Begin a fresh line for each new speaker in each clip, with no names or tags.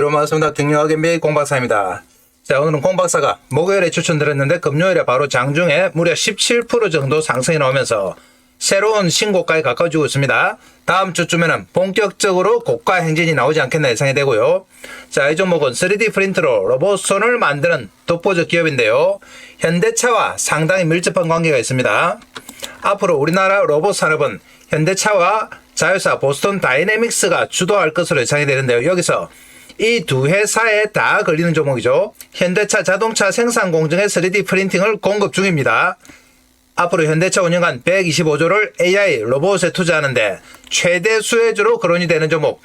여러분 반갑습니다. 등유학 MBA 공박사입니다. 자, 오늘은 공박사가 목요일에 추천드렸는데 금요일에 바로 장중에 무려 17% 정도 상승이 나오면서 새로운 신고가에 가까워지고 있습니다. 다음 주쯤에는 본격적으로 고가 행진이 나오지 않겠나 예상이 되고요. 자, 이 종목은 3D 프린터로 로봇손을 만드는 독보적 기업인데요. 현대차와 상당히 밀접한 관계가 있습니다. 앞으로 우리나라 로봇 산업은 현대차와 자회사 보스턴 다이내믹스가 주도할 것으로 예상이 되는데요. 여기서 이 두 회사에 다 걸리는 종목이죠. 현대차 자동차 생산 공정의 3D 프린팅을 공급 중입니다. 앞으로 현대차 운영한 125조를 AI 로봇에 투자하는데 최대 수혜주로 거론이 되는 종목.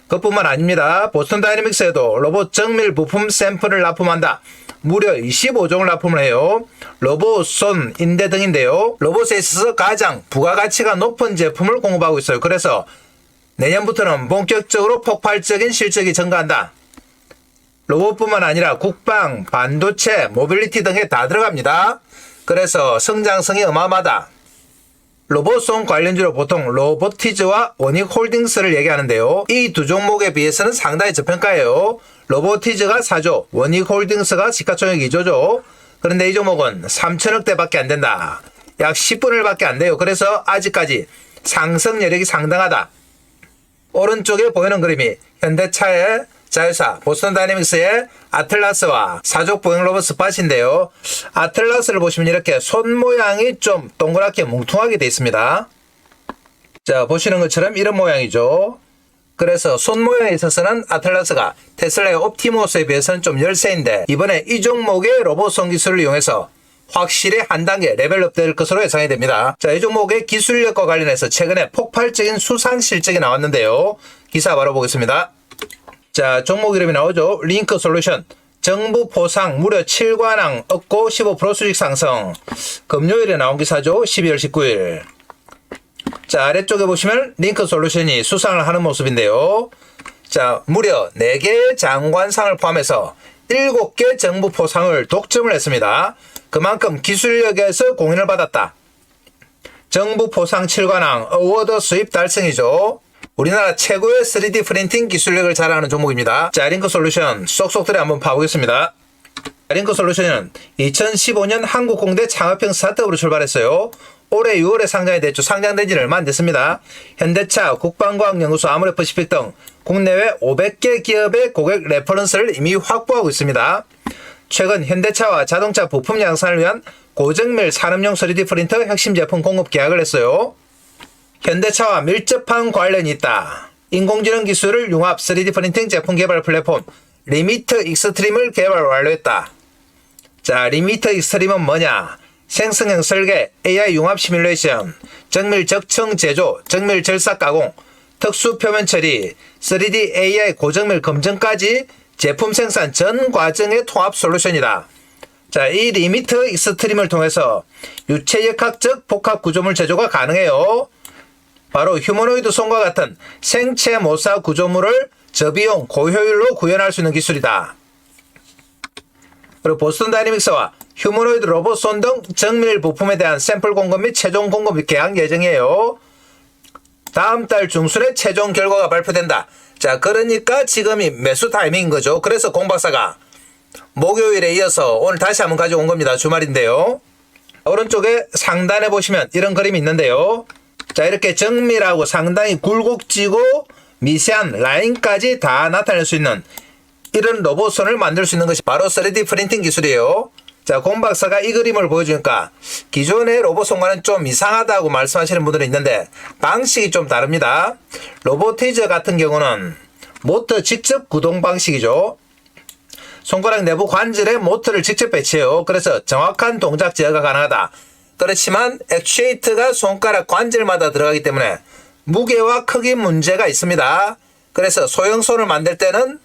그뿐만 아닙니다. 보스턴 다이내믹스에도 로봇 정밀 부품 샘플을 납품한다. 무려 25종을 납품을 해요. 로봇, 손, 인대 등인데요. 로봇에 있어서 가장 부가가치가 높은 제품을 공급하고 있어요. 그래서 내년부터는 본격적으로 폭발적인 실적이 증가한다. 로봇뿐만 아니라 국방, 반도체, 모빌리티 등에 다 들어갑니다. 그래서 성장성이 어마어마하다. 로봇손 관련주로 보통 로보티즈와 원익홀딩스를 얘기하는데요. 이 두 종목에 비해서는 상당히 저평가예요. 로보티즈가 4조, 원익홀딩스가 시가총액 2조죠. 그런데 이 종목은 3천억대 밖에 안 된다. 약 10분의 1밖에 안 돼요. 그래서 아직까지 상승 여력이 상당하다. 오른쪽에 보이는 그림이 현대차의 자회사 보스턴 다이내믹스의 아틀라스와 사족 보행 로봇 스팟인데요. 아틀라스를 보시면 이렇게 손 모양이 좀 동그랗게 뭉퉁하게 되어 있습니다. 자, 보시는 것처럼 이런 모양이죠. 그래서 손 모양에 있어서는 아틀라스가 테슬라의 옵티머스에 비해서는 좀 열세인데 이번에 이 종목의 로봇손 기술을 이용해서 확실히 한 단계 레벨업 될 것으로 예상이 됩니다. 자, 이 종목의 기술력과 관련해서 최근에 폭발적인 수상 실적이 나왔는데요. 기사 바로 보겠습니다. 자, 종목 이름이 나오죠. 링크 솔루션. 정부 포상 무려 7관왕 얻고 15% 수익 상승. 금요일에 나온 기사죠. 12월 19일. 자, 아래쪽에 보시면 링크 솔루션이 수상을 하는 모습인데요. 자, 무려 4개의 장관상을 포함해서 7개 정부 포상을 독점을 했습니다. 그만큼 기술력에서 공인을 받았다. 정부 포상 7관왕 어워드 수입 달성이죠. 우리나라 최고의 3D 프린팅 기술력을 자랑하는 종목입니다. 자, 링크 솔루션 쏙쏙들이 한번 봐보겠습니다. 링크 솔루션은 2015년 한국공대 창업형 스타트업으로 출발했어요. 올해 6월에 상장이 됐죠. 상장된 지는 얼마 안 됐습니다. 현대차, 국방과학연구소, 아모레퍼시픽 등 국내외 500개 기업의 고객 레퍼런스를 이미 확보하고 있습니다. 최근 현대차와 자동차 부품 양산을 위한 고정밀 산업용 3D 프린터 핵심 제품 공급 계약을 했어요. 현대차와 밀접한 관련이 있다. 인공지능 기술을 융합 3D 프린팅 제품 개발 플랫폼 리미트 익스트림을 개발 완료했다. 자, 리미트 익스트림은 뭐냐? 생성형 설계, AI 융합 시뮬레이션, 정밀 적층 제조, 정밀 절삭 가공, 특수 표면 처리, 3D AI 고정밀 검증까지 제품 생산 전 과정의 통합 솔루션이다. 자, 이 리미트 익스트림을 통해서 유체역학적 복합 구조물 제조가 가능해요. 바로 휴머노이드 손과 같은 생체 모사 구조물을 저비용 고효율로 구현할 수 있는 기술이다. 그리고 보스턴 다이내믹스와 휴머노이드 로봇 손 등 정밀 부품에 대한 샘플 공급 및 최종 공급 계약 예정이에요. 다음 달 중순에 최종 결과가 발표된다. 자, 그러니까 지금이 매수 타이밍인 거죠. 그래서 공박사가 목요일에 이어서 오늘 다시 한번 가져온 겁니다. 주말인데요. 오른쪽에 상단에 보시면 이런 그림이 있는데요. 자, 이렇게 정밀하고 상당히 굴곡지고 미세한 라인까지 다 나타낼 수 있는 이런 로봇손을 만들 수 있는 것이 바로 3D 프린팅 기술이에요. 자, 공박사가 이 그림을 보여주니까 기존의 로봇손과는 좀 이상하다고 말씀하시는 분들이 있는데 방식이 좀 다릅니다. 로보티즈 같은 경우는 모터 직접 구동 방식이죠. 손가락 내부 관절에 모터를 직접 배치해요. 그래서 정확한 동작 제어가 가능하다. 그렇지만 액추에이터가 손가락 관절마다 들어가기 때문에 무게와 크기 문제가 있습니다. 그래서 소형손을 만들 때는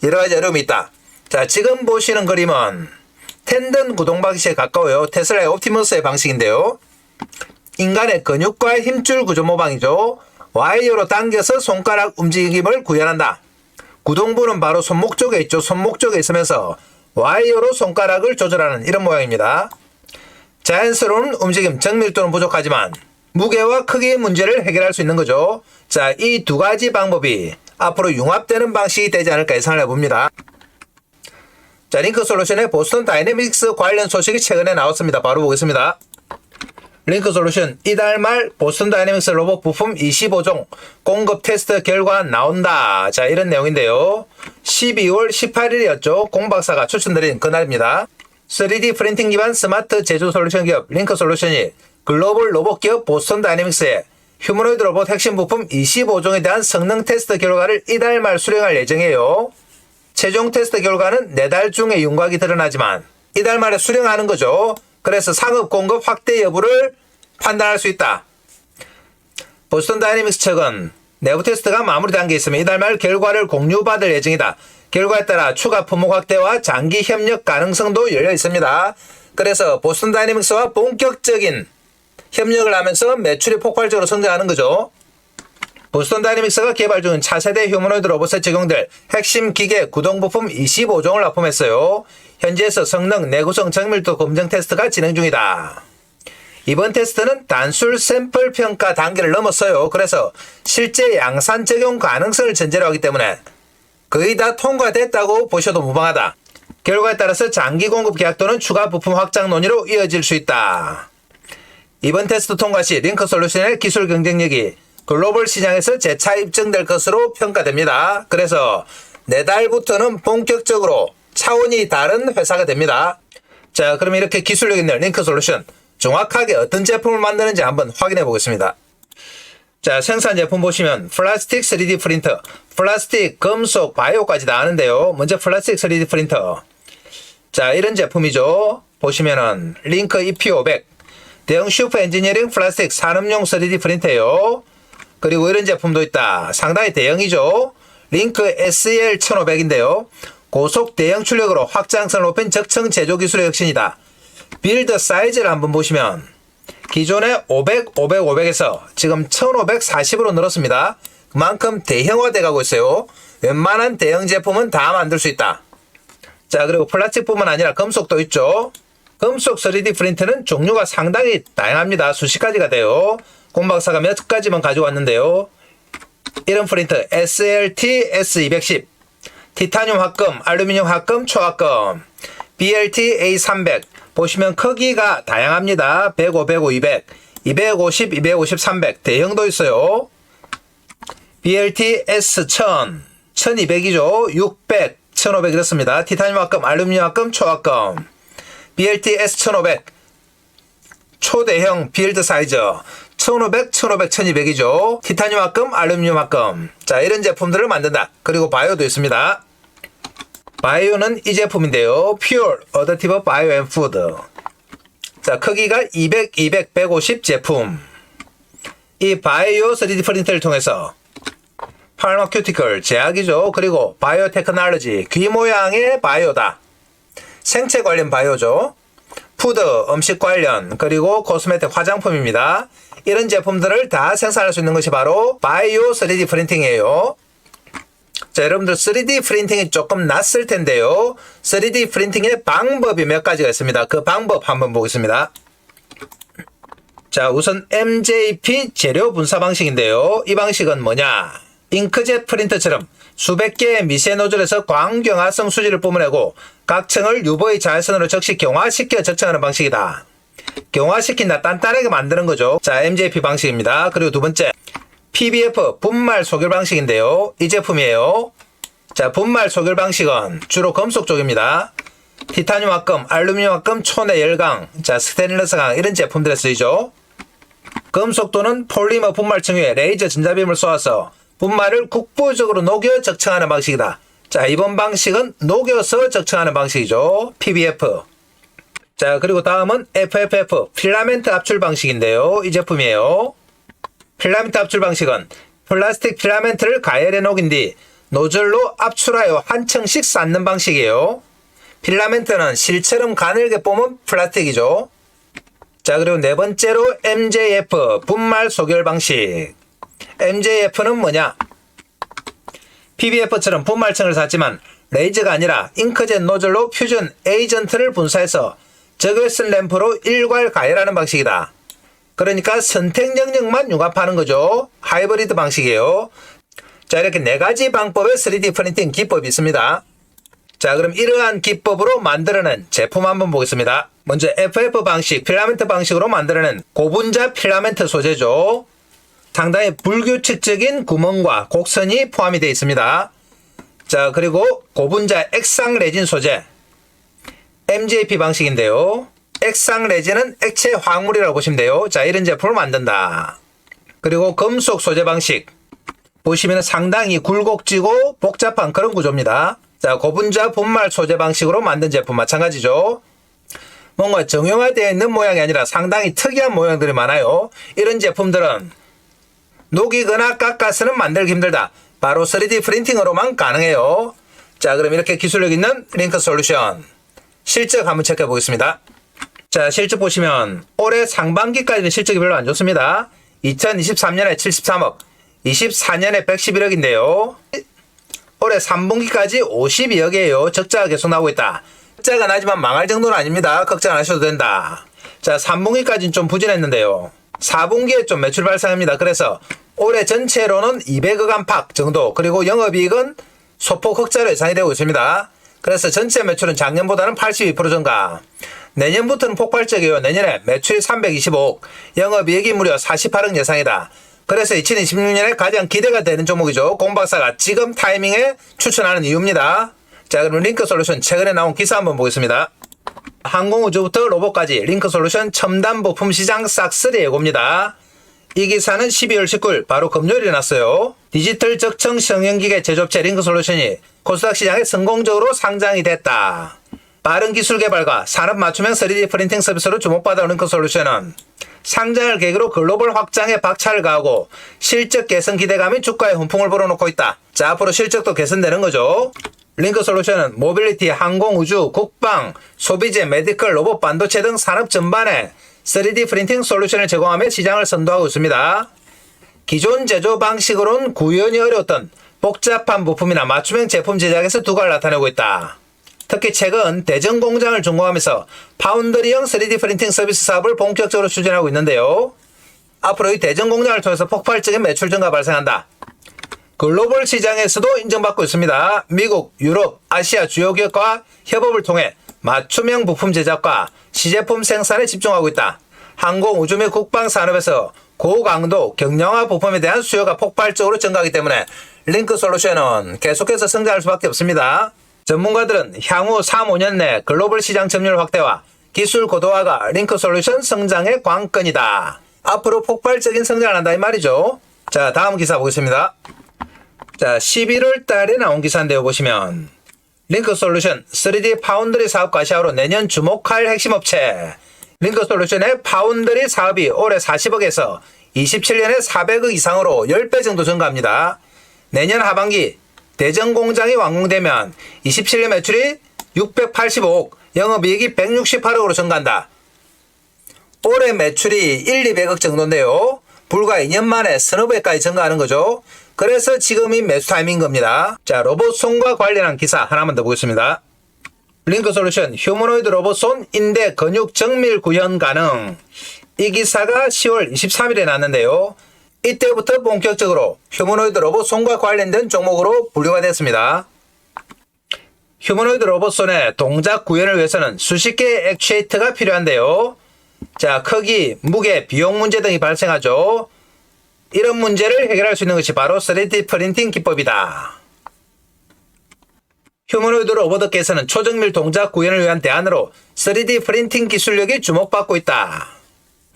여러가지 어려움이 있다. 자, 지금 보시는 그림은 텐든 구동 방식에 가까워요. 테슬라의 옵티머스의 방식인데요. 인간의 근육과 힘줄 구조 모방이죠. 와이어로 당겨서 손가락 움직임을 구현한다. 구동부는 바로 손목 쪽에 있죠. 손목 쪽에 있으면서 와이어로 손가락을 조절하는 이런 모양입니다. 자연스러운 움직임, 정밀도는 부족하지만 무게와 크기의 문제를 해결할 수 있는 거죠. 자, 이 두 가지 방법이 앞으로 융합되는 방식이 되지 않을까 예상을 해봅니다. 자, 링크 솔루션의 보스턴 다이내믹스 관련 소식이 최근에 나왔습니다. 바로 보겠습니다. 링크 솔루션 이달 말 보스턴 다이내믹스 로봇 부품 25종 공급 테스트 결과 나온다. 자, 이런 내용인데요. 12월 18일이었죠. 공박사가 추천드린 그날입니다. 3D 프린팅 기반 스마트 제조 솔루션 기업 링크 솔루션이 글로벌 로봇 기업 보스턴 다이내믹스에 휴머노이드 로봇 핵심 부품 25종에 대한 성능 테스트 결과를 이달 말 수령할 예정이에요. 최종 테스트 결과는 4달 중에 윤곽이 드러나지만 이달 말에 수령하는 거죠. 그래서 상업 공급 확대 여부를 판단할 수 있다. 보스턴 다이내믹스 측은 내부 테스트가 마무리 단계에 있으면 이달 말 결과를 공유받을 예정이다. 결과에 따라 추가 품목 확대와 장기 협력 가능성도 열려 있습니다. 그래서 보스턴 다이내믹스와 본격적인 협력을 하면서 매출이 폭발적으로 성장하는 거죠. 보스턴 다이내믹스가 개발 중인 차세대 휴머노이드 로봇에 적용될 핵심 기계 구동 부품 25종을 납품했어요. 현지에서 성능, 내구성, 정밀도 검증 테스트가 진행 중이다. 이번 테스트는 단술 샘플 평가 단계를 넘었어요. 그래서 실제 양산 적용 가능성을 전제로 하기 때문에 거의 다 통과됐다고 보셔도 무방하다. 결과에 따라서 장기 공급 계약 또는 추가 부품 확장 논의로 이어질 수 있다. 이번 테스트 통과 시 링크 솔루션의 기술 경쟁력이 글로벌 시장에서 재차 입증될 것으로 평가됩니다. 그래서 내달부터는 본격적으로 차원이 다른 회사가 됩니다. 자, 그럼 이렇게 기술력 있는 링크 솔루션 정확하게 어떤 제품을 만드는지 한번 확인해 보겠습니다. 자, 생산 제품 보시면 플라스틱 3D 프린터, 플라스틱, 금속, 바이오까지 나왔는데요. 먼저 플라스틱 3D 프린터. 자, 이런 제품이죠. 보시면은 링크 EP500 대형 슈퍼 엔지니어링 플라스틱 산업용 3D 프린터예요. 그리고 이런 제품도 있다. 상당히 대형이죠. 링크 SEL1500인데요. 고속 대형 출력으로 확장성을 높인 적층 제조 기술의 혁신이다. 빌드 사이즈를 한번 보시면 기존의 500, 500, 500에서 지금 1540으로 늘었습니다. 그만큼 대형화돼 가고 있어요. 웬만한 대형 제품은 다 만들 수 있다. 자, 그리고 플라스틱뿐만 아니라 금속도 있죠. 금속 3D 프린터는 종류가 상당히 다양합니다. 수십 가지가 돼요. 공박사가 몇 가지만 가지고 왔는데요. 이런 프린터 SLT S210, 티타늄 합금, 알루미늄 합금, 초합금, BLT A300 보시면 크기가 다양합니다. 105, 105, 200, 250, 250, 300 대형도 있어요. BLT S1000, 1200이죠. 600, 1500 이렇습니다. 티타늄 합금, 알루미늄 합금, 초합금, BLT S1500 초대형 빌드 사이즈 1500, 1500, 1200이죠. 티타늄 합금, 알루미늄 합금. 자, 이런 제품들을 만든다. 그리고 바이오도 있습니다. 바이오는 이 제품인데요. Pure Additive Bio and Food. 자, 크기가 200, 200, 150 제품. 이 바이오 3D 프린터를 통해서 파마큐티컬 제약이죠. 그리고 바이오 테크놀로지 귀 모양의 바이오다. 생체 관련 바이오죠. 푸드, 음식 관련, 그리고 코스메틱 화장품입니다. 이런 제품들을 다 생산할 수 있는 것이 바로 바이오 3D 프린팅이에요. 자, 여러분들 3D 프린팅이 조금 낯설 텐데요. 3D 프린팅의 방법이 몇 가지가 있습니다. 그 방법 한번 보겠습니다. 자, 우선 MJP 재료 분사 방식인데요. 이 방식은 뭐냐? 잉크젯 프린터처럼 수백 개의 미세 노즐에서 광경화성 수지를 뿜어내고 각 층을 UV 자외선으로 즉시 경화시켜 적층하는 방식이다. 경화시킨다, 단단하게 만드는 거죠. 자, MJP 방식입니다. 그리고 두 번째 PBF 분말 소결 방식인데요. 이 제품이에요. 자, 분말 소결 방식은 주로 금속 쪽입니다. 티타늄 합금, 알루미늄 합금, 초내 열강, 자, 스테인리스 강 이런 제품들에 쓰이죠. 금속 또는 폴리머 분말층 위에 레이저 전자빔을 쏘아서 분말을 국부적으로 녹여 적층하는 방식이다. 자, 이번 방식은 녹여서 적층하는 방식이죠. PBF. 자, 그리고 다음은 FFF 필라멘트 압출 방식인데요. 이 제품이에요. 필라멘트 압출 방식은 플라스틱 필라멘트를 가열해 녹인 뒤 노즐로 압출하여 한 층씩 쌓는 방식이에요. 필라멘트는 실처럼 가늘게 뿜은 플라스틱이죠. 자, 그리고 네 번째로 MJF 분말 소결 방식. MJF는 뭐냐? PBF처럼 분말층을 샀지만 레이저가 아니라 잉크젯 노즐로 퓨전 에이전트를 분사해서 적외선 램프로 일괄 가열하는 방식이다. 그러니까 선택 영역만 융합하는 거죠. 하이브리드 방식이에요. 자, 이렇게 4가지 방법의 3D 프린팅 기법이 있습니다. 자, 그럼 이러한 기법으로 만들어낸 제품 한번 보겠습니다. 먼저 FF 방식, 필라멘트 방식으로 만들어낸 고분자 필라멘트 소재죠. 상당히 불규칙적인 구멍과 곡선이 포함이 되어 있습니다. 자, 그리고 고분자 액상 레진 소재 MJP 방식인데요. 액상 레진은 액체 화학물이라고 보시면 돼요. 자, 이런 제품을 만든다. 그리고 금속 소재 방식 보시면 상당히 굴곡지고 복잡한 그런 구조입니다. 자, 고분자 분말 소재 방식으로 만든 제품 마찬가지죠. 뭔가 정형화되어 있는 모양이 아니라 상당히 특이한 모양들이 많아요. 이런 제품들은 녹이거나 깎아서는 만들기 힘들다. 바로 3D 프린팅으로만 가능해요. 자, 그럼 이렇게 기술력 있는 링크 솔루션 실적 한번 체크해 보겠습니다. 자, 실적 보시면 올해 상반기까지는 실적이 별로 안 좋습니다. 2023년에 73억, 24년에 111억인데요. 올해 3분기까지 52억이에요. 적자가 계속 나오고 있다. 적자가 나지만 망할 정도는 아닙니다. 걱정 안 하셔도 된다. 자, 3분기까지는 좀 부진했는데요. 4분기에 좀 매출 발생합니다. 그래서 올해 전체로는 200억 안팎 정도, 그리고 영업이익은 소폭 흑자로 예상이 되고 있습니다. 그래서 전체 매출은 작년보다는 82% 증가. 내년부터는 폭발적이에요. 내년에 매출이 325억, 영업이익이 무려 48억 예상이다. 그래서 2026년에 가장 기대가 되는 종목이죠. 공박사가 지금 타이밍에 추천하는 이유입니다. 자, 그럼 링크 솔루션 최근에 나온 기사 한번 보겠습니다. 항공우주부터 로봇까지 링크 솔루션 첨단 부품 시장 싹쓸이 예고입니다. 이 기사는 12월 19일 바로 금요일에 났어요. 디지털 적청 성형기계 제조업체 링크 솔루션이 코스닥 시장에 성공적으로 상장이 됐다. 빠른 기술 개발과 산업 맞춤형 3D 프린팅 서비스로 주목받아온 링크 솔루션은 상장을 계기로 글로벌 확장에 박차를 가하고 실적 개선 기대감이 주가에 훈풍을 불어넣고 있다. 자, 앞으로 실적도 개선되는 거죠. 링크 솔루션은 모빌리티, 항공, 우주, 국방, 소비재, 메디컬, 로봇, 반도체 등 산업 전반에 3D 프린팅 솔루션을 제공하며 시장을 선도하고 있습니다. 기존 제조 방식으로는 구현이 어려웠던 복잡한 부품이나 맞춤형 제품 제작에서 두각을 나타내고 있다. 특히 최근 대전 공장을 준공하면서 파운드리형 3D 프린팅 서비스 사업을 본격적으로 추진하고 있는데요. 앞으로 이 대전 공장을 통해서 폭발적인 매출 증가 발생한다. 글로벌 시장에서도 인정받고 있습니다. 미국, 유럽, 아시아 주요 기업과 협업을 통해 맞춤형 부품 제작과 시제품 생산에 집중하고 있다. 항공, 우주 및 국방 산업에서 고강도 경량화 부품에 대한 수요가 폭발적으로 증가하기 때문에 링크 솔루션은 계속해서 성장할 수밖에 없습니다. 전문가들은 향후 3-5년 내 글로벌 시장 점유율 확대와 기술 고도화가 링크 솔루션 성장의 관건이다. 앞으로 폭발적인 성장을 한다 이 말이죠. 자, 다음 기사 보겠습니다. 자, 11월 달에 나온 기사인데요. 보시면 링크 솔루션 3D 파운드리 사업 가시화로 내년 주목할 핵심 업체. 링크 솔루션의 파운드리 사업이 올해 40억에서 27년에 400억 이상으로 10배 정도 증가합니다. 내년 하반기 대전 공장이 완공되면 27년 매출이 685억, 영업이익이 168억으로 증가한다. 올해 매출이 1-200억 정도인데요. 불과 2년 만에 서너 배까지 증가하는 거죠. 그래서 지금이 매수 타이밍인 겁니다. 자, 로봇손과 관련한 기사 하나만 더 보겠습니다. 링크 솔루션 휴머노이드 로봇손 인대 근육 정밀 구현 가능. 이 기사가 10월 23일에 났는데요. 이때부터 본격적으로 휴머노이드 로봇손과 관련된 종목으로 분류가 됐습니다. 휴머노이드 로봇손의 동작 구현을 위해서는 수십 개의 액추에이터가 필요한데요. 자, 크기, 무게, 비용 문제 등이 발생하죠. 이런 문제를 해결할 수 있는 것이 바로 3D 프린팅 기법이다. 휴머노이드 로봇업계에서는 초정밀 동작 구현을 위한 대안으로 3D 프린팅 기술력이 주목받고 있다.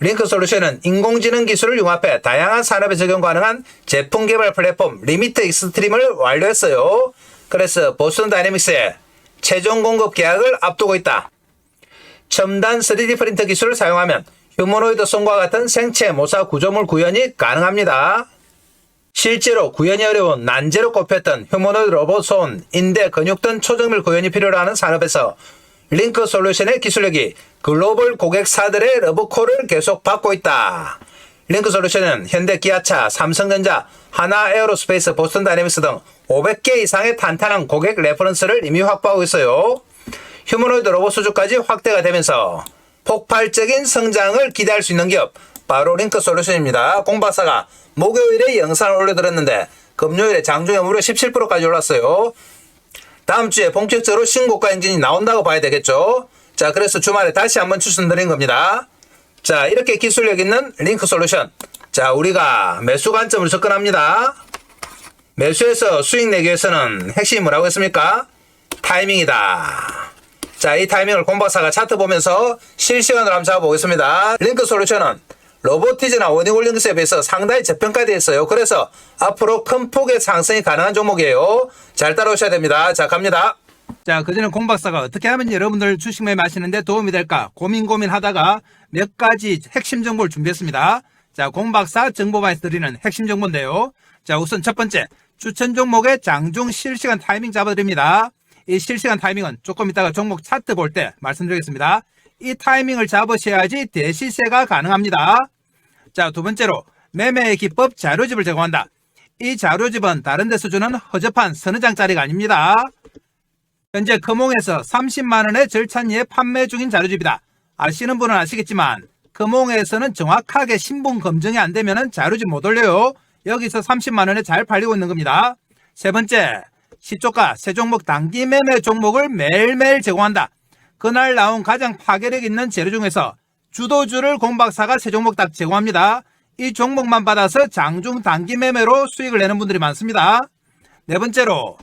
링크 솔루션은 인공지능 기술을 융합해 다양한 산업에 적용 가능한 제품 개발 플랫폼 리미트 익스트림을 완료했어요. 그래서 보스턴 다이내믹스의 최종 공급 계약을 앞두고 있다. 첨단 3D 프린터 기술을 사용하면 휴머노이드 손과 같은 생체 모사 구조물 구현이 가능합니다. 실제로 구현이 어려운 난제로 꼽혔던 휴머노이드 로봇 손, 인대, 근육 등 초정밀 구현이 필요로 하는 산업에서 링크 솔루션의 기술력이 글로벌 고객사들의 러브콜을 계속 받고 있다. 링크 솔루션은 현대 기아차, 삼성전자, 하나 에어로스페이스, 보스턴 다이내믹스 등 500개 이상의 탄탄한 고객 레퍼런스를 이미 확보하고 있어요. 휴머노이드 로봇 수주까지 확대가 되면서 폭발적인 성장을 기대할 수 있는 기업 바로 링크 솔루션입니다. 공박사가 목요일에 영상을 올려드렸는데 금요일에 장중에 무려 17%까지 올랐어요. 다음 주에 본격적으로 신고가 행진이 나온다고 봐야 되겠죠. 자, 그래서 주말에 다시 한번 추천드린 겁니다. 자, 이렇게 기술력 있는 링크 솔루션. 자, 우리가 매수 관점을 접근합니다. 매수해서 수익 내기 위해서는 핵심이 뭐라고 했습니까? 타이밍이다. 자, 이 타이밍을 공박사가 차트 보면서 실시간으로 한번 잡아보겠습니다. 링크 솔루션은 로보티즈나 워닝홀딩스에 비해서 상당히 저평가되어 있어요. 그래서 앞으로 큰 폭의 상승이 가능한 종목이에요. 잘 따라오셔야 됩니다. 자, 갑니다. 자, 그전에 공박사가 어떻게 하면 여러분들 주식 매매하시는데 도움이 될까 고민하다가 몇 가지 핵심 정보를 준비했습니다. 자, 공박사 정보방에서 드리는 핵심 정보인데요. 자, 우선 첫 번째, 추천 종목의 장중 실시간 타이밍 잡아드립니다. 이 실시간 타이밍은 조금 이따가 종목 차트 볼 때 말씀드리겠습니다. 이 타이밍을 잡으셔야지 대시세가 가능합니다. 자, 두 번째로 매매의 기법 자료집을 제공한다. 이 자료집은 다른 데서 주는 허접한 서너 장짜리가 아닙니다. 현재 금홍에서 30만원의 절찬리에 판매 중인 자료집이다. 아시는 분은 아시겠지만 금홍에서는 정확하게 신분 검증이 안 되면 자료집 못 올려요. 여기서 30만원에 잘 팔리고 있는 겁니다. 세 번째, 시초가 세 종목 단기 매매 종목을 매일매일 제공한다. 그날 나온 가장 파괴력 있는 재료 중에서 주도주를 공박사가 세 종목 딱 제공합니다. 이 종목만 받아서 장중 단기 매매로 수익을 내는 분들이 많습니다. 네 번째로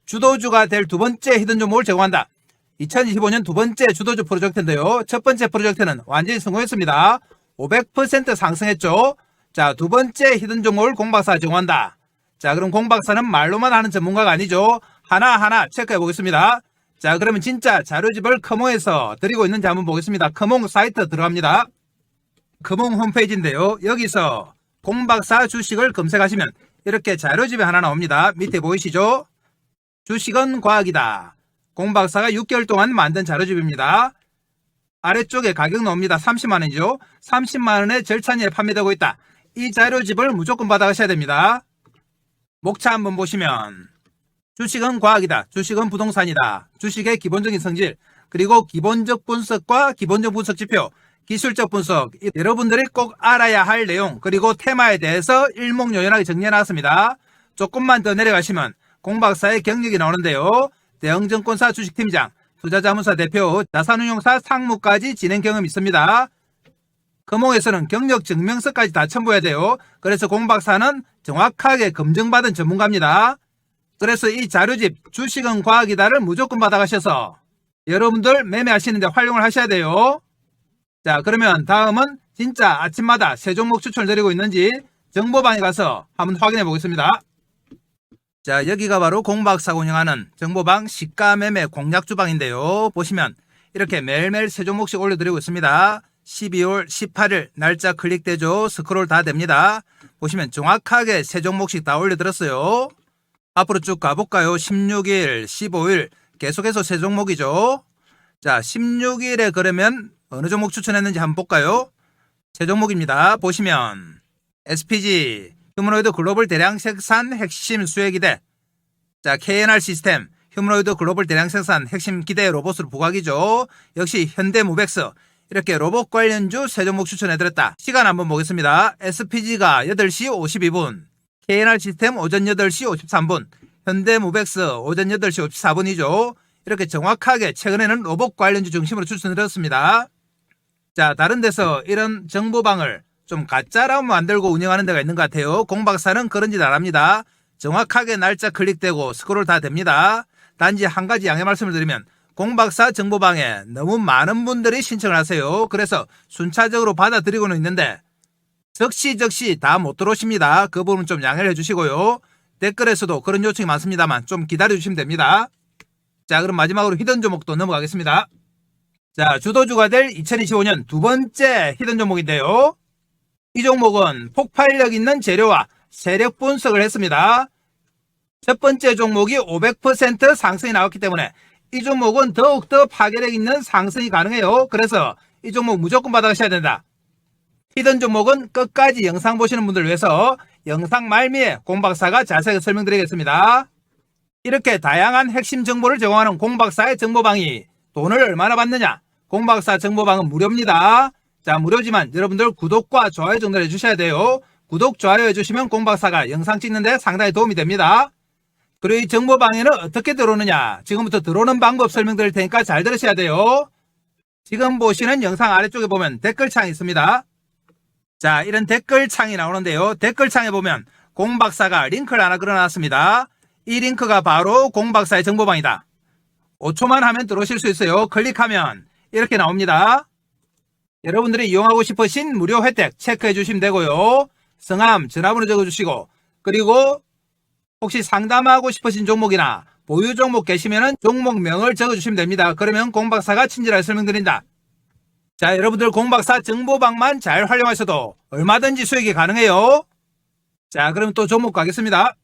주도주가 될 두 번째 히든 종목을 제공한다. 2025년 두 번째 주도주 프로젝트인데요. 첫 번째 프로젝트는 완전히 성공했습니다. 500% 상승했죠. 자, 두 번째 히든 종목을 공박사가 제공한다. 자, 그럼 공박사는 말로만 하는 전문가가 아니죠. 하나하나 체크해 보겠습니다. 자, 그러면 진짜 자료집을 커몽에서 드리고 있는지 한번 보겠습니다. 커몽 사이트 들어갑니다. 커몽 홈페이지인데요. 여기서 공박사 주식을 검색하시면 이렇게 자료집이 하나 나옵니다. 밑에 보이시죠? 주식은 과학이다. 공박사가 6개월 동안 만든 자료집입니다. 아래쪽에 가격 나옵니다. 30만원이죠. 30만원에 절찬리에 판매되고 있다. 이 자료집을 무조건 받아가셔야 됩니다. 목차 한번 보시면 주식은 과학이다. 주식은 부동산이다. 주식의 기본적인 성질, 그리고 기본적 분석과 기본적 분석 지표, 기술적 분석, 여러분들이 꼭 알아야 할 내용, 그리고 테마에 대해서 일목요연하게 정리해 놨습니다. 조금만 더 내려가시면 공박사의 경력이 나오는데요. 대형증권사 주식팀장, 투자자문사 대표, 자산운용사 상무까지 진행 경험이 있습니다. 금홍에서는 경력 증명서까지 다 첨부해야 돼요. 그래서 공박사는 정확하게 검증받은 전문가입니다. 그래서 이 자료집 주식은 과학이다를 무조건 받아가셔서 여러분들 매매하시는데 활용을 하셔야 돼요. 자, 그러면 다음은 진짜 아침마다 세 종목 추천을 드리고 있는지 정보방에 가서 한번 확인해 보겠습니다. 자, 여기가 바로 공박사가 운영하는 정보방 시가매매 공략주방인데요. 보시면 이렇게 매일매일 세 종목씩 올려드리고 있습니다. 12월 18일 날짜 클릭되죠. 스크롤 다 됩니다. 보시면 정확하게 세 종목씩 다 올려드렸어요. 앞으로 쭉 가볼까요? 16일, 15일 계속해서 세 종목이죠. 자, 16일에 그러면 어느 종목 추천했는지 한번 볼까요? 세 종목입니다. 보시면 SPG, 휴머노이드 글로벌 대량 생산 핵심 수혜기대. 자, KNR 시스템, 휴머노이드 글로벌 대량 생산 핵심 기대 로봇으로 부각이죠. 역시 현대무백스. 이렇게 로봇 관련주 세 종목 추천해드렸다. 시간 한번 보겠습니다. SPG가 8시 52분, KNR 시스템 오전 8시 53분, 현대무백스 오전 8시 54분이죠. 이렇게 정확하게 최근에는 로봇 관련주 중심으로 추천드렸습니다. 자, 다른 데서 이런 정보방을 좀 가짜로 만들고 운영하는 데가 있는 것 같아요. 공박사는 그런 짓 안 합니다. 정확하게 날짜 클릭되고 스크롤 다 됩니다. 단지 한 가지 양해 말씀을 드리면 공박사 정보방에 너무 많은 분들이 신청을 하세요. 그래서 순차적으로 받아들이고는 있는데 적시 다 못 들어오십니다. 그 부분 좀 양해를 해주시고요. 댓글에서도 그런 요청이 많습니다만 좀 기다려주시면 됩니다. 자, 그럼 마지막으로 히든 종목도 넘어가겠습니다. 자, 주도주가 될 2025년 두 번째 히든 종목인데요. 이 종목은 폭발력 있는 재료와 세력 분석을 했습니다. 첫 번째 종목이 500% 상승이 나왔기 때문에 이 종목은 더욱더 파괴력 있는 상승이 가능해요. 그래서 이 종목 무조건 받아가셔야 된다. 히든 종목은 끝까지 영상 보시는 분들 위해서 영상 말미에 공박사가 자세히 설명드리겠습니다. 이렇게 다양한 핵심 정보를 제공하는 공박사의 정보방이 돈을 얼마나 받느냐? 공박사 정보방은 무료입니다. 자, 무료지만 여러분들 구독과 좋아요 정도를 해주셔야 돼요. 구독, 좋아요 해주시면 공박사가 영상 찍는데 상당히 도움이 됩니다. 그리고 이 정보방에는 어떻게 들어오느냐, 지금부터 들어오는 방법 설명드릴 테니까 잘 들으셔야 돼요. 지금 보시는 영상 아래쪽에 보면 댓글창이 있습니다. 자, 이런 댓글창이 나오는데요. 댓글창에 보면 공박사가 링크를 하나 걸어놨습니다. 이 링크가 바로 공박사의 정보방이다. 5초만 하면 들어오실 수 있어요. 클릭하면 이렇게 나옵니다. 여러분들이 이용하고 싶으신 무료 혜택 체크해 주시면 되고요. 성함, 전화번호 적어주시고, 그리고 혹시 상담하고 싶으신 종목이나 보유 종목 계시면 종목명을 적어주시면 됩니다. 그러면 공박사가 친절하게 설명드린다. 자, 여러분들 공박사 정보방만 잘 활용하셔도 얼마든지 수익이 가능해요. 자, 그럼 또 종목 가겠습니다.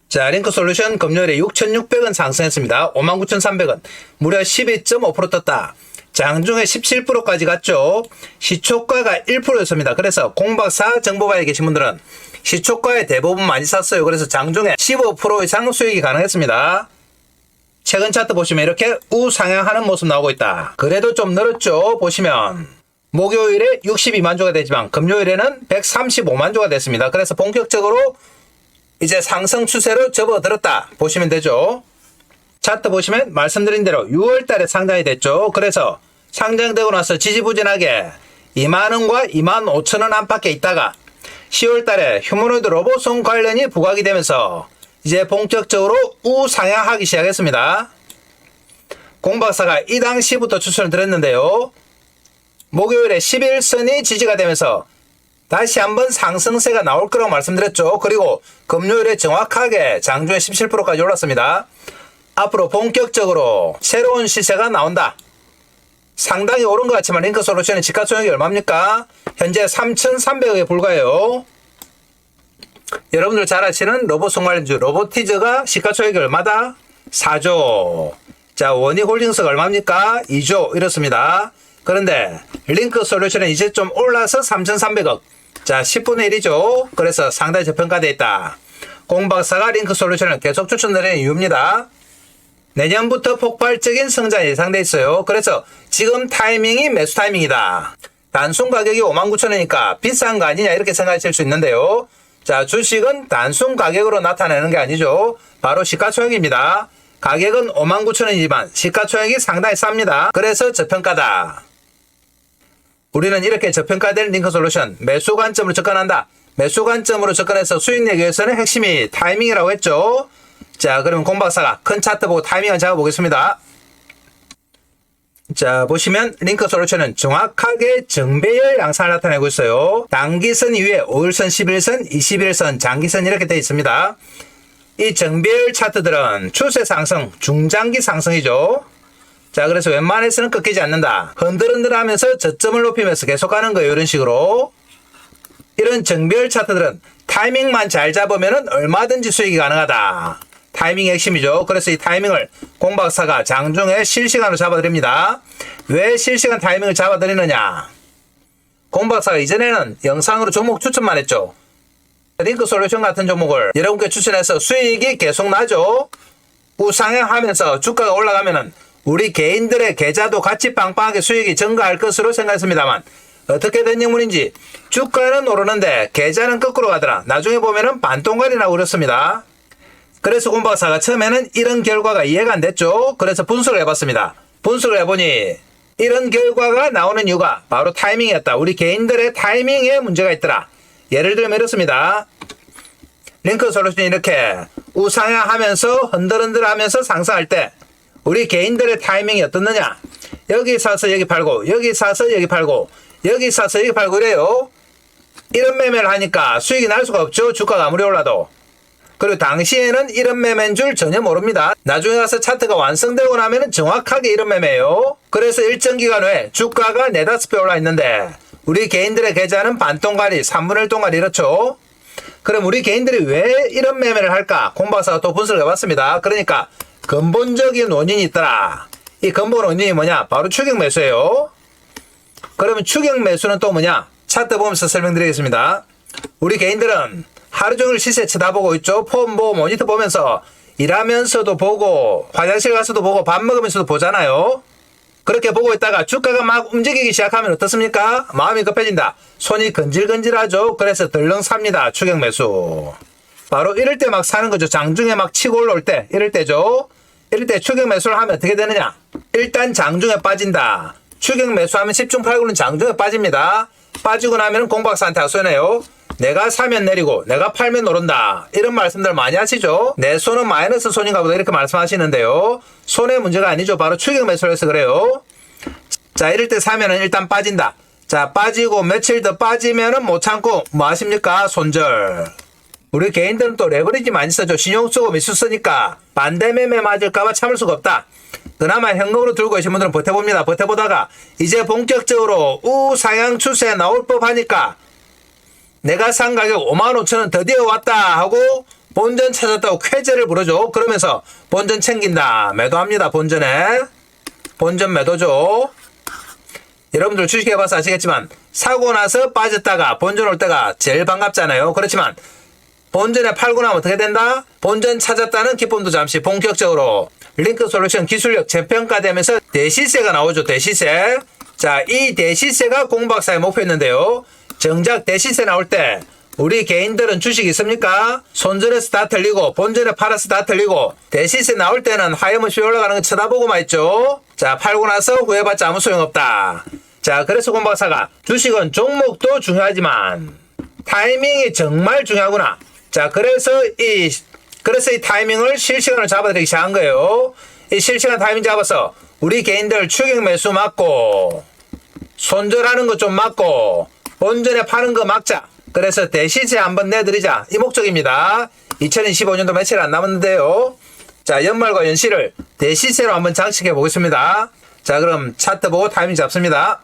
자, 링크솔루션 금요일에 6,600원 상승했습니다. 59,300원. 무려 12.5% 떴다. 장중에 17%까지 갔죠. 시초가가 1%였습니다. 그래서 공박사 정보방에 계신 분들은 시초가에 대부분 많이 샀어요. 그래서 장중에 15% 이상 수익이 가능했습니다. 최근 차트 보시면 이렇게 우상향하는 모습 나오고 있다. 그래도 좀 늘었죠. 보시면 목요일에 62만 주가 되지만 금요일에는 135만 주가 됐습니다. 그래서 본격적으로 이제 상승 추세로 접어들었다 보시면 되죠. 차트 보시면 말씀드린 대로 6월달에 상장이 됐죠. 그래서 상장되고 나서 지지부진하게 2만원과 25,000원 안팎에 있다가 10월달에 휴머노이드 로봇송 관련이 부각이 되면서 이제 본격적으로 우상향하기 시작했습니다. 공박사가 이 당시부터 추천을 드렸는데요. 목요일에 11선이 지지가 되면서 다시 한번 상승세가 나올 거라고 말씀드렸죠. 그리고 금요일에 정확하게 장중에 17%까지 올랐습니다. 앞으로 본격적으로 새로운 시세가 나온다. 상당히 오른 것 같지만 링크솔루션의 시가총액이 얼마입니까? 현재 3,300억에 불과해요. 여러분들 잘 아시는 로봇송 관련주 로보티즈가 시가총액이 얼마다? 4조. 자, 원희홀딩스가 얼마입니까? 2조 이렇습니다. 그런데 링크솔루션은 이제 좀 올라서 3,300억. 자, 10분의 1이죠. 그래서 상당히 저평가되어 있다. 공박사가 링크솔루션을 계속 추천드리는 이유입니다. 내년부터 폭발적인 성장이 예상돼 있어요. 그래서 지금 타이밍이 매수 타이밍이다. 단순 가격이 59,000원이니까 비싼 거 아니냐 이렇게 생각하실 수 있는데요. 자, 주식은 단순 가격으로 나타내는 게 아니죠. 바로 시가총액입니다. 가격은 59,000원이지만 시가총액이 상당히 쌉니다. 그래서 저평가다. 우리는 이렇게 저평가된 링크솔루션 매수 관점으로 접근한다. 매수 관점으로 접근해서 수익 내기 위해서는 핵심이 타이밍이라고 했죠. 자, 그러면 공박사가 큰 차트 보고 타이밍을 잡아보겠습니다. 자, 보시면 링크솔루션은 정확하게 정배열 양상을 나타내고 있어요. 단기선 이후에 5일선, 11선, 21선, 장기선 이렇게 되어 있습니다. 이 정배열 차트들은 추세 상승, 중장기 상승이죠. 자, 그래서 웬만해서는 꺾이지 않는다. 흔들흔들하면서 저점을 높이면서 계속 가는 거예요. 이런 식으로. 이런 정배열 차트들은 타이밍만 잘 잡으면 얼마든지 수익이 가능하다. 타이밍이 핵심이죠. 그래서 이 타이밍을 공박사가 장중에 실시간으로 잡아드립니다. 왜 실시간 타이밍을 잡아드리느냐? 공박사가 이전에는 영상으로 종목 추천만 했죠. 링크솔루션 같은 종목을 여러분께 추천해서 수익이 계속 나죠. 우상향하면서 주가가 올라가면은 우리 개인들의 계좌도 같이 빵빵하게 수익이 증가할 것으로 생각했습니다만 어떻게 된 영문인지 주가는 오르는데 계좌는 거꾸로 가더라. 나중에 보면은 반동갈이 나고 그렇습니다. 그래서 공박사가 처음에는 이런 결과가 이해가 안 됐죠. 그래서 분석을 해봤습니다. 분석을 해보니 이런 결과가 나오는 이유가 바로 타이밍이었다. 우리 개인들의 타이밍에 문제가 있더라. 예를 들면 이렇습니다. 링크솔루션이 이렇게 우상향하면서 흔들흔들하면서 상승할 때 우리 개인들의 타이밍이 어떻느냐? 여기 사서 여기 팔고 여기 사서 여기 팔고 여기 사서 여기 팔고 이래요. 이런 매매를 하니까 수익이 날 수가 없죠. 주가가 아무리 올라도. 그리고 당시에는 이런 매매인 줄 전혀 모릅니다. 나중에 가서 차트가 완성되고 나면 정확하게 이런 매매예요. 그래서 일정 기간 후에 주가가 4-5배 올라 있는데 우리 개인들의 계좌는 반동가리, 3분의 1 동가리 이렇죠. 그럼 우리 개인들이 왜 이런 매매를 할까? 공박사가 또 분석을 해봤습니다. 그러니까 근본적인 원인이 있더라. 이 근본 원인이 뭐냐? 바로 추격 매수예요. 그러면 추격 매수는 또 뭐냐? 차트 보면서 설명드리겠습니다. 우리 개인들은 하루 종일 시세 쳐다보고 있죠. 폰 보고 모니터 보면서 일하면서도 보고 화장실 가서도 보고 밥 먹으면서도 보잖아요. 그렇게 보고 있다가 주가가 막 움직이기 시작하면 어떻습니까? 마음이 급해진다. 손이 건질건질하죠. 그래서 덜렁 삽니다. 추격 매수. 바로 이럴 때 막 사는 거죠. 장중에 막 치고 올라올 때 이럴 때죠. 이럴 때 추격 매수를 하면 어떻게 되느냐? 일단 장중에 빠진다. 추격 매수하면 10중 8구는 장중에 빠집니다. 빠지고 나면 공박사한테 하소연해요. 내가 사면 내리고 내가 팔면 오른다. 이런 말씀들 많이 하시죠. 내 손은 마이너스 손인가 보다 이렇게 말씀하시는데요. 손의 문제가 아니죠. 바로 추격 매수를 해서 그래요. 자, 이럴 때 사면은 일단 빠진다. 자, 빠지고 며칠 더 빠지면은 못 참고 뭐 하십니까? 손절. 우리 개인들은 또 레버리지 많이 쓰죠. 신용 쓰고 미수 쓰니까 반대매매 맞을까봐 참을 수가 없다. 그나마 현금으로 들고 계신 분들은 버텨봅니다. 버텨보다가 이제 본격적으로 우상향 추세 나올 법하니까 내가 산 가격 55,000원 드디어 왔다 하고 본전 찾았다고 쾌재를 부르죠. 그러면서 본전 챙긴다. 매도합니다. 본전에. 본전 매도죠. 여러분들 주식해봐서 아시겠지만 사고 나서 빠졌다가 본전 올 때가 제일 반갑잖아요. 그렇지만 본전에 팔고 나면 어떻게 된다? 본전 찾았다는 기쁨도 잠시 본격적으로 링크솔루션 기술력 재평가되면서 대시세가 나오죠. 대시세. 자, 이 대시세가 공박사의 목표였는데요. 정작 대시세 나올 때 우리 개인들은 주식 있습니까? 손절해서 다 틀리고 본전에 팔아서 다 틀리고 대시세 나올 때는 하염없이 올라가는 거 쳐다보고만 있죠. 자, 팔고 나서 후회받자 아무 소용없다. 자, 그래서 공박사가 주식은 종목도 중요하지만 타이밍이 정말 중요하구나. 자, 그래서 이 타이밍을 실시간으로 잡아드리기 시작한 거예요. 이 실시간 타이밍 잡아서 우리 개인들 추격 매수 막고 손절하는 거 좀 막고 본전에 파는 거 막자. 그래서 대시세 한번 내드리자. 이 목적입니다. 2025년도 며칠 안 남았는데요. 자, 연말과 연시를 대시세로 한번 장식해 보겠습니다. 자, 그럼 차트 보고 타이밍 잡습니다.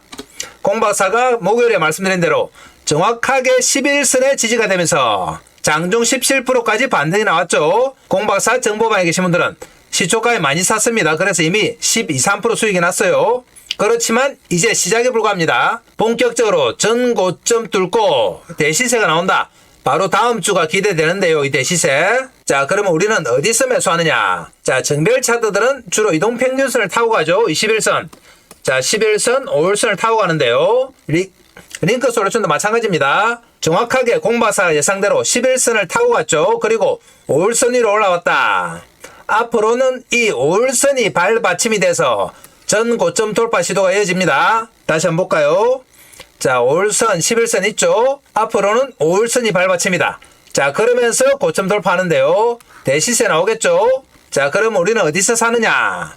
공박사가 목요일에 말씀드린 대로 정확하게 11선에 지지가 되면서 장중 17%까지 반등이 나왔죠. 공박사 정보방에 계신 분들은 시초가에 많이 샀습니다. 그래서 이미 12, 3% 수익이 났어요. 그렇지만 이제 시작에 불과합니다. 본격적으로 전 고점 뚫고 대시세가 나온다. 바로 다음 주가 기대되는데요. 이 대시세. 자, 그러면 우리는 어디서 매수하느냐? 자, 정별 차트들은 주로 이동평균선을 타고 가죠. 21선. 자, 11선, 5일선을 타고 가는데요. 링크 솔루션도 마찬가지입니다. 정확하게 공박사 예상대로 11선을 타고 갔죠. 그리고 5일선 위로 올라왔다. 앞으로는 이 5일선이 발받침이 돼서 전 고점 돌파 시도가 이어집니다. 다시 한번 볼까요? 자, 5일선, 11선 있죠? 앞으로는 5일선이 발받침이다. 자, 그러면서 고점 돌파하는데요. 대시세 나오겠죠? 자, 그럼 우리는 어디서 사느냐?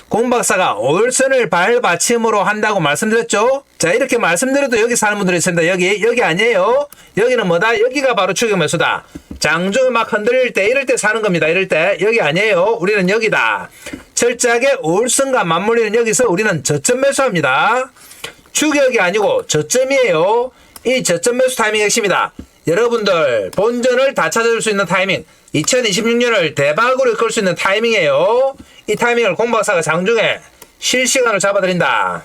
공박사가 5일선을 발받침으로 한다고 말씀드렸죠? 자, 이렇게 말씀드려도 여기 사는 분들이 있습니다. 여기 아니에요. 여기는 뭐다? 여기가 바로 추격 매수다. 장중을 막 흔들릴 때, 이럴 때 사는 겁니다. 이럴 때. 여기 아니에요. 우리는 여기다. 철저하게 5일선과 맞물리는 여기서 우리는 저점 매수합니다. 추격이 아니고 저점이에요. 이 저점 매수 타이밍이 핵심이다. 여러분들 본전을 다 찾아줄 수 있는 타이밍, 2026년을 대박으로 이끌 수 있는 타이밍이에요. 이 타이밍을 공박사가 장중에 실시간으로 잡아드린다.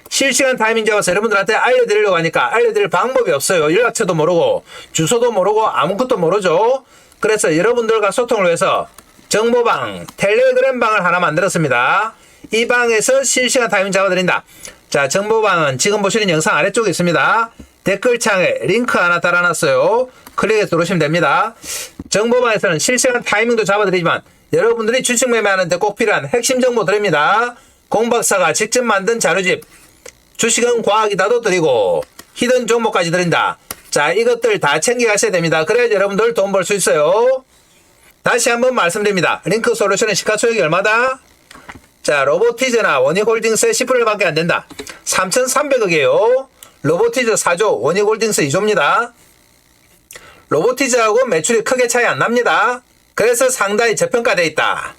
실시간 타이밍 잡아서 여러분들한테 알려드리려고 하니까 알려드릴 방법이 없어요. 연락처도 모르고 주소도 모르고 아무것도 모르죠. 그래서 여러분들과 소통을 위해서 정보방, 텔레그램 방을 하나 만들었습니다. 이 방에서 실시간 타이밍 잡아드린다. 자, 정보방은 지금 보시는 영상 아래쪽에 있습니다. 댓글창에 링크 하나 달아놨어요. 클릭해서 들어오시면 됩니다. 정보방에서는 실시간 타이밍도 잡아드리지만 여러분들이 주식 매매하는데 꼭 필요한 핵심 정보 드립니다. 공박사가 직접 만든 자료집, 주식은 과학이다도 드리고 히든 종목까지 드린다. 자, 이것들 다 챙겨가셔야 됩니다. 그래야 여러분들 돈 벌 수 있어요. 다시 한번 말씀드립니다. 링크 솔루션의 시가총액이 얼마다? 자, 로보티즈나 원익홀딩스의 10%밖에 안 된다. 3,300억이에요. 로보티즈 4조, 원익홀딩스 2조입니다. 로보티즈하고 매출이 크게 차이 안 납니다. 그래서 상당히 저평가되어 있다.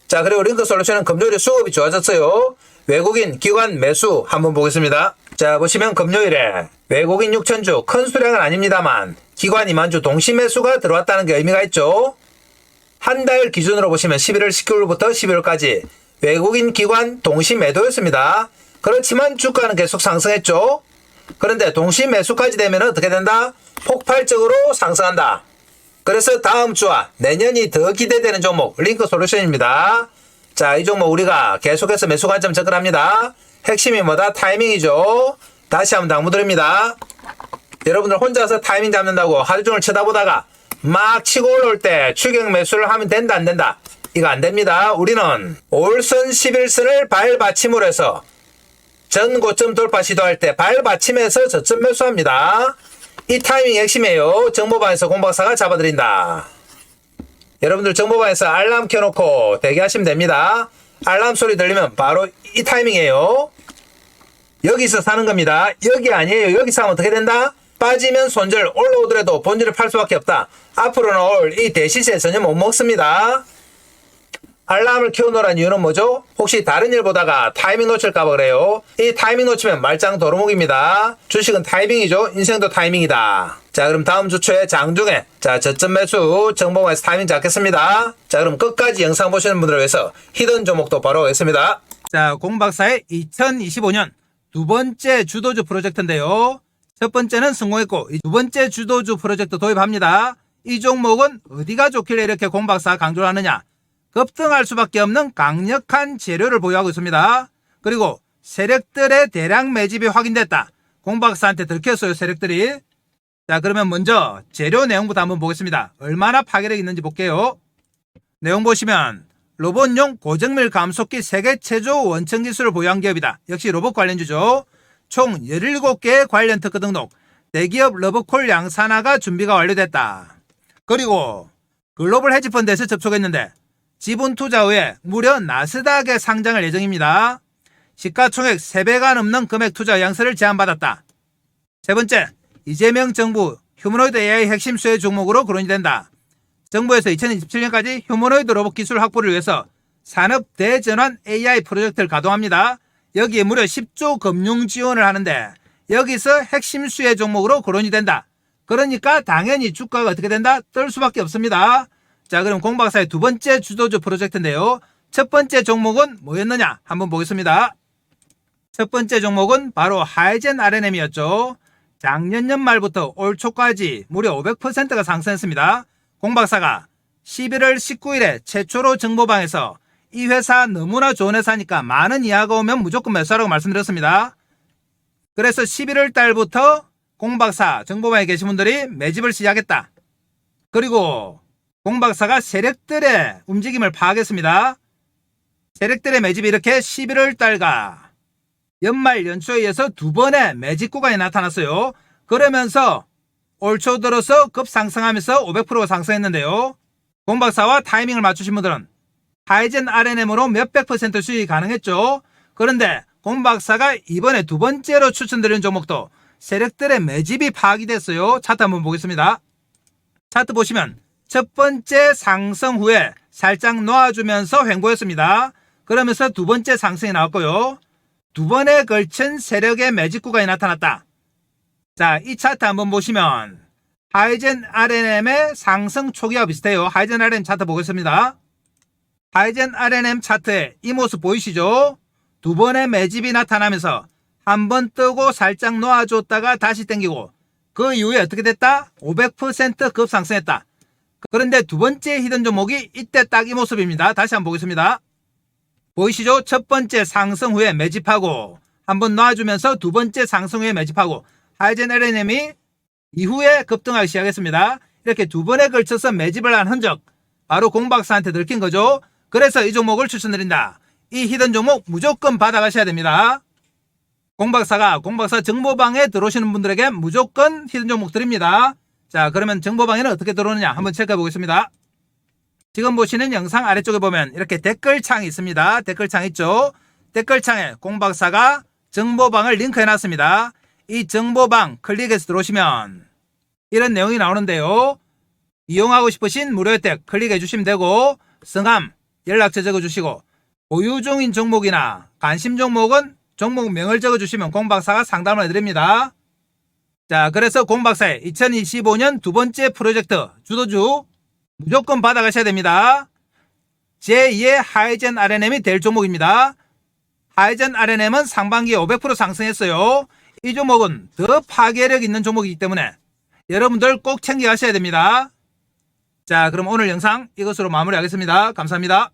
자, 그리고 링크 솔루션은 금요일에 수급이 좋아졌어요. 외국인 기관 매수 한번 보겠습니다. 자, 보시면 금요일에 외국인 6천주, 큰 수량은 아닙니다만 기관 2만주 동시 매수가 들어왔다는 게 의미가 있죠. 한 달 기준으로 보시면 11월 19일부터 12월까지 외국인 기관 동시 매도였습니다. 그렇지만 주가는 계속 상승했죠. 그런데 동시 매수까지 되면 어떻게 된다? 폭발적으로 상승한다. 그래서 다음 주와 내년이 더 기대되는 종목 링크 솔루션입니다. 자, 이 종목 우리가 계속해서 매수 관점 접근합니다. 핵심이 뭐다? 타이밍이죠. 다시 한번 당부드립니다. 여러분들 혼자서 타이밍 잡는다고 하루 종일 쳐다보다가 막 치고 올라올 때 추격 매수를 하면 된다 안 된다? 이거 안 됩니다. 우리는 5일선 11선을 발받침으로 해서 전 고점 돌파 시도할 때 발받침해서 저점 매수합니다. 이 타이밍이 핵심이에요. 정보방에서 공박사가 잡아드린다. 여러분들 정보방에서 알람 켜놓고 대기하시면 됩니다. 알람 소리 들리면 바로 이 타이밍이에요. 여기서 사는 겁니다. 여기 아니에요. 여기서 하면 어떻게 된다? 빠지면 손절, 올라오더라도 본질을 팔 수밖에 없다. 앞으로는 올 이 대시세 전혀 못 먹습니다. 알람을 켜놓으라는 이유는 뭐죠? 혹시 다른 일 보다가 타이밍 놓칠까봐 그래요. 이 타이밍 놓치면 말짱 도루묵입니다. 주식은 타이밍이죠. 인생도 타이밍이다. 자, 그럼 다음 주초에 장중에 자 저점 매수 정보방에서 타이밍 잡겠습니다. 자, 그럼 끝까지 영상 보시는 분들을 위해서 히든 종목도 바로 하겠습니다. 자, 공박사의 2025년 두 번째 주도주 프로젝트인데요. 첫 번째는 성공했고 두 번째 주도주 프로젝트 도입합니다. 이 종목은 어디가 좋길래 이렇게 공박사 강조를 하느냐? 급등할 수밖에 없는 강력한 재료를 보유하고 있습니다. 그리고 세력들의 대량 매집이 확인됐다. 공박사한테 들켰어요, 세력들이. 자, 그러면 먼저 재료 내용부터 한번 보겠습니다. 얼마나 파괴력이 있는지 볼게요. 내용 보시면 로봇용 고정밀 감속기 세계 최초 원천 기술을 보유한 기업이다. 역시 로봇 관련주죠. 총 17개의 관련 특허 등록, 대기업 러브콜 양산화가 준비가 완료됐다. 그리고 글로벌 헤지펀드에서 접촉했는데 지분 투자 후에 무려 나스닥에 상장할 예정입니다. 시가총액 3배가 넘는 금액 투자 의향서를 제안받았다. 세 번째, 이재명 정부 휴머노이드 AI 핵심 수혜 종목으로 거론이 된다. 정부에서 2027년까지 휴머노이드 로봇 기술 확보를 위해서 산업 대전환 AI 프로젝트를 가동합니다. 여기에 무려 10조 금융 지원을 하는데 여기서 핵심 수혜 종목으로 거론이 된다. 그러니까 당연히 주가가 어떻게 된다? 뜰 수밖에 없습니다. 자, 그럼 공박사의 두 번째 주도주 프로젝트인데요. 첫 번째 종목은 뭐였느냐? 한번 보겠습니다. 첫 번째 종목은 바로 하이젠 RNM이었죠. 작년 연말부터 올 초까지 무려 500%가 상승했습니다. 공박사가 11월 19일에 최초로 정보방에서 이 회사 너무나 좋은 회사니까 많은 이하가 오면 무조건 매수하라고 말씀드렸습니다. 그래서 11월 달부터 공박사 정보방에 계신 분들이 매집을 시작했다. 그리고 공박사가 세력들의 움직임을 파악했습니다. 세력들의 매집이 이렇게 11월 달과 연말 연초에 의해서 두 번의 매집 구간이 나타났어요. 그러면서 올 초 들어서 급상승하면서 500%가 상승했는데요. 공박사와 타이밍을 맞추신 분들은 하이젠 RNM으로 몇백 % 수익이 가능했죠. 그런데 공박사가 이번에 두 번째로 추천드리는 종목도 세력들의 매집이 파악이 됐어요. 차트 한번 보겠습니다. 차트 보시면 첫 번째 상승 후에 살짝 놓아주면서 횡보했습니다. 그러면서 두 번째 상승이 나왔고요. 두 번에 걸친 세력의 매집 구간이 나타났다. 자, 이 차트 한번 보시면 하이젠 RNM의 상승 초기와 비슷해요. 하이젠 RNM 차트 보겠습니다. 하이젠 RNM 차트에 이 모습 보이시죠? 두 번의 매집이 나타나면서 한 번 뜨고 살짝 놓아줬다가 다시 땡기고 그 이후에 어떻게 됐다? 500% 급상승했다. 그런데 두 번째 히든 종목이 이때 딱 이 모습입니다. 다시 한번 보겠습니다. 보이시죠? 첫 번째 상승 후에 매집하고 한번 놔주면서 두 번째 상승 후에 매집하고 하이젠 RNM이 이후에 급등하기 시작했습니다. 이렇게 두 번에 걸쳐서 매집을 한 흔적 바로 공박사한테 들킨 거죠. 그래서 이 종목을 추천드린다. 이 히든 종목 무조건 받아가셔야 됩니다. 공박사 정보방에 들어오시는 분들에게 무조건 히든 종목 드립니다. 자, 그러면 정보방에는 어떻게 들어오느냐 한번 체크해 보겠습니다. 지금 보시는 영상 아래쪽에 보면 이렇게 댓글창이 있습니다. 댓글창 있죠? 댓글창에 공박사가 정보방을 링크해 놨습니다. 이 정보방 클릭해서 들어오시면 이런 내용이 나오는데요. 이용하고 싶으신 무료 혜택 클릭해 주시면 되고 성함, 연락처 적어주시고 보유 중인 종목이나 관심 종목은 종목명을 적어주시면 공박사가 상담을 해드립니다. 자, 그래서 공박사의 2025년 두 번째 프로젝트 주도주 무조건 받아가셔야 됩니다. 제2의 하이젠 RNM이 될 종목입니다. 하이젠 RNM은 상반기에 500% 상승했어요. 이 종목은 더 파괴력 있는 종목이기 때문에 여러분들 꼭 챙겨가셔야 됩니다. 자, 그럼 오늘 영상 이것으로 마무리하겠습니다. 감사합니다.